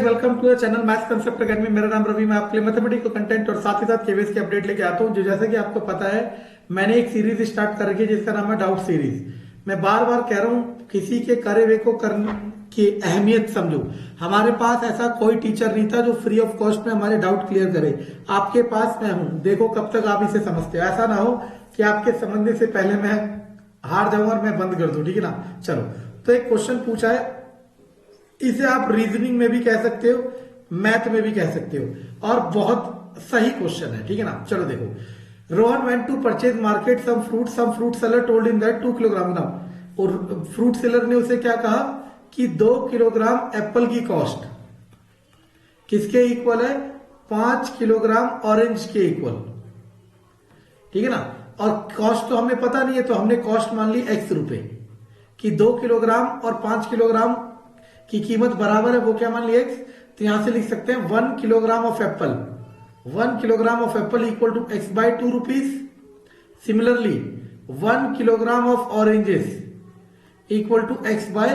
Welcome to the channel maths concept academy. मेरा नाम रवि, मैं आपके लिए मैथमेटिक्स को कंटेंट और साथ ही साथ केवीएस की अपडेट लेके आता हूं। जो जैसे कि आपको पता है, मैंने एक सीरीज स्टार्ट कर रखी है जिसका नाम है डाउट सीरीज। मैं बार बार कह रहा हूं, किसी के करे हुए को करने की अहमियत समझो। हमारे पास ऐसा कोई टीचर नहीं था जो फ्री ऑफ कॉस्ट में हमारे डाउट क्लियर करे। आपके पास मैं हूं, देखो कब तक आप इसे समझते हो। ऐसा ना हो कि आपके समझने से पहले मैं हार जाऊं और मैं बंद कर दूं, ठीक है ना। चलो, तो एक क्वेश्चन पूछा है, इसे आप रीजनिंग में भी कह सकते हो, मैथ में भी कह सकते हो, और बहुत सही क्वेश्चन है, ठीक है ना। चलो देखो, Rohan went to purchase market some fruit seller told in that 2 kilogram ना। और फ्रूट सेलर ने उसे क्या कहा कि 2 किलोग्राम एप्पल की कॉस्ट किसके इक्वल है? 5 किलोग्राम ऑरेंज के इक्वल, ठीक है ना। और कॉस्ट तो हमें पता नहीं है, तो हमने कॉस्ट मान ली x रुपए कि 2 किलोग्राम और 5 किलोग्राम की कीमत बराबर है, वो क्या मान ली x। तो यहां से लिख सकते हैं 1 kilogram of apple, 1 kilogram of apple equal to x by 2 rupees. Similarly 1 kilogram of oranges equal to x by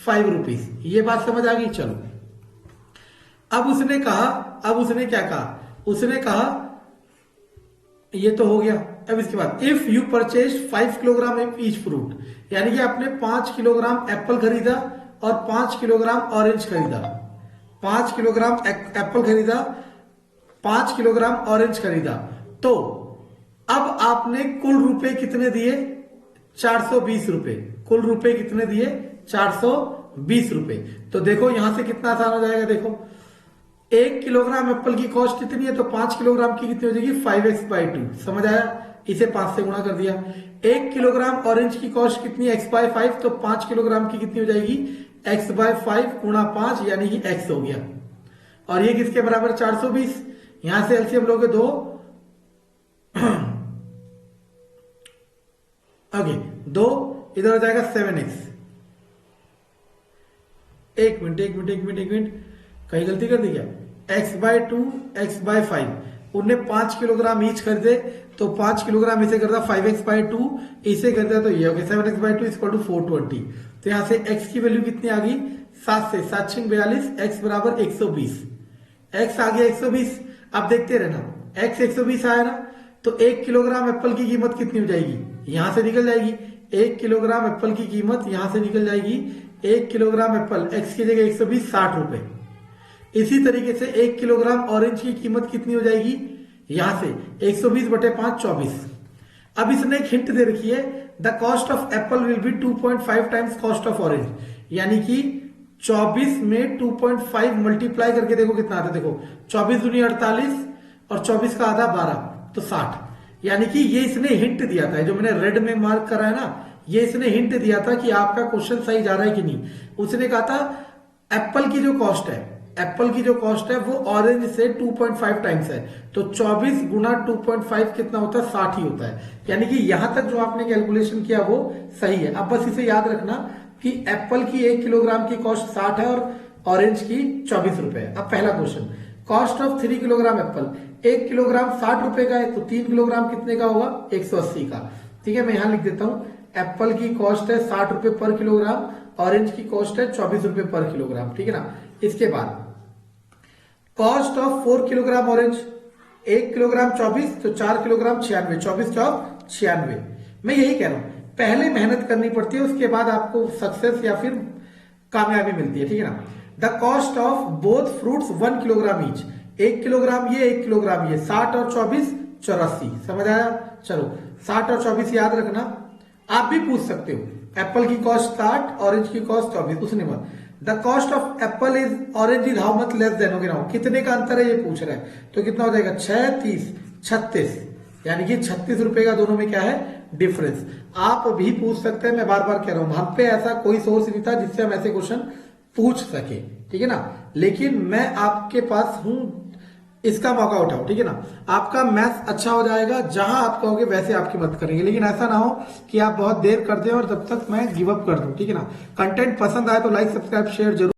5 rupees. ये बात समझ आ गई। चलो, अब उसने क्या कहा? उसने कहा ये तो हो गया। अब इसके बाद if you purchase 5 kilogram each fruit, यानी कि आपने 5 किलोग्राम एप्पल खरीदा और 5 किलोग्राम ऑरेंज खरीदा। 5 किलोग्राम एप्पल खरीदा, 5 किलोग्राम ऑरेंज खरीदा, तो अब आपने कुल रुपए कितने दिए? 420 रुपए। कुल रुपए कितने दिए? 420 रुपए। तो देखो यहां से कितना आसान हो जाएगा। देखो, 1 किलोग्राम एप्पल की कॉस्ट कितनी है, तो 5 किलोग्राम की कितनी हो जाएगी? 5x bye 2। समझ आया? इसे 5 से गुणा कर दिया। 1 किलोग्राम ऑरेंज की कॉस्ट कितनी है? x by 5। तो 5 किलोग्राम की कितनी हो जाएगी? x बाय 5 गुणा 5, यानी कि x हो गया। और ये किसके बराबर? 420। यहां से एलसीएम लोगे 2, ओके 2, इधर हो जाएगा 7x। एक मिनट, कहीं गलती कर दी क्या? x by 2, x by 5। उनने 5 किलोग्राम ईच खरीदे, तो 5 किलोग्राम इसे करता 5x बाय 2, इसे करता तो ये हो गया 7x बाय 2 इक्वल टू 420। तो यहां से x की वैल्यू कितनी आ गई? 7 से 7 6 42, x बराबर 120। x आ गया 120। अब देखते रहना, x 120 आया ना, तो 1 किलोग्राम एप्पल की कीमत कितनी हो जाएगी? यहां से निकल जाएगी। 1 किलोग्राम एप्पल की कीमत यहां से निकल जाएगी। 1 किलोग्राम एप्पल x की जगह 120, 60 रुपए। इसी तरीके से 1 किलोग्राम ऑरेंज की कीमत कितनी हो जाएगी? यहां से 120 बटे 5, 24। अब इसने एक हिंट दे रखी है, the cost of Apple will be 2.5 times cost of orange, यानी कि 24 में 2.5 मल्टीप्लाई करके देखो कितना आता है। देखो 24 दूनी 48 और 24 का आधा 12, तो 60। यानी कि ये इसने हिंट दिया था, जो मैंने रेड में मार्क करा है ना, ये इसने हिंट दिया था कि आपका क्वेश्चन सही जा रहा है कि नहीं। उसने कहा था एप्पल की जो कॉस्ट है वो ऑरेंज से 2.5 टाइम्स है, तो 24 गुना 2.5 कितना होता है? 60 ही होता है। यानी कि यहां तक जो आपने कैलकुलेशन किया वो सही है। अब बस इसे याद रखना कि एप्पल की 1 किलोग्राम की कॉस्ट 60 है और ऑरेंज की 24 रुपए है। अब पहला question, cost of 3 kilogram Apple. 1 kilogram 60 रुपए का है, तो 3 किलोग्राम कितने का होगा? 180 का। ठीक है, मैं यहां लिख देता हूं, एप्पल की कॉस्ट है 60 रुपए पर किलोग्राम, ऑरेंज की कॉस्ट है 24 रुपए पर किलोग्राम, ठीक है ना। इसके बाद cost of 4 kilogram orange, 1 kilogram 24, तो 4 किलोग्राम 96, 24 चौक 96। मैं यही कह रहा हूं, पहले मेहनत करनी पड़ती है, उसके बाद आपको सक्सेस या फिर कामयाबी मिलती है, ठीक है ना। The cost of both fruits 1 kilogram each, 1 kilogram ये 1 किलोग्राम ये, 60 और 24 84। समझ आया? चलो 60 और 24 याद रखना। आप भी पूछ सकते हो, एप्पल की कॉस्ट 60, ऑरेंज की कॉस्ट 24। उसने बात, the cost of Apple is orange is how much less than, हो कितने का अंतर है ये पूछ रहा है, तो कितना हो जाएगा? 6 30 36, यानी कि 36 रुपए का दोनों में क्या है? डिफरेंस। आप भी पूछ सकते हैं, मैं बार बार कह रहा हूं, हम पे ऐसा कोई सोर्स नहीं था जिससे हम ऐसे क्वेश्चन पूछ सके, ठीक है ना। लेकिन मैं आपके पास हूं, इसका मौका उठाओ, ठीक है ना। आपका मैथ्स अच्छा हो जाएगा, जहां आप कहोगे वैसे आपकी मदद करेंगे। लेकिन ऐसा ना हो कि आप बहुत देर कर दें और तब तक मैं गिव अप कर दूं, ठीक है ना। कंटेंट पसंद आए तो लाइक सब्सक्राइब शेयर जरूर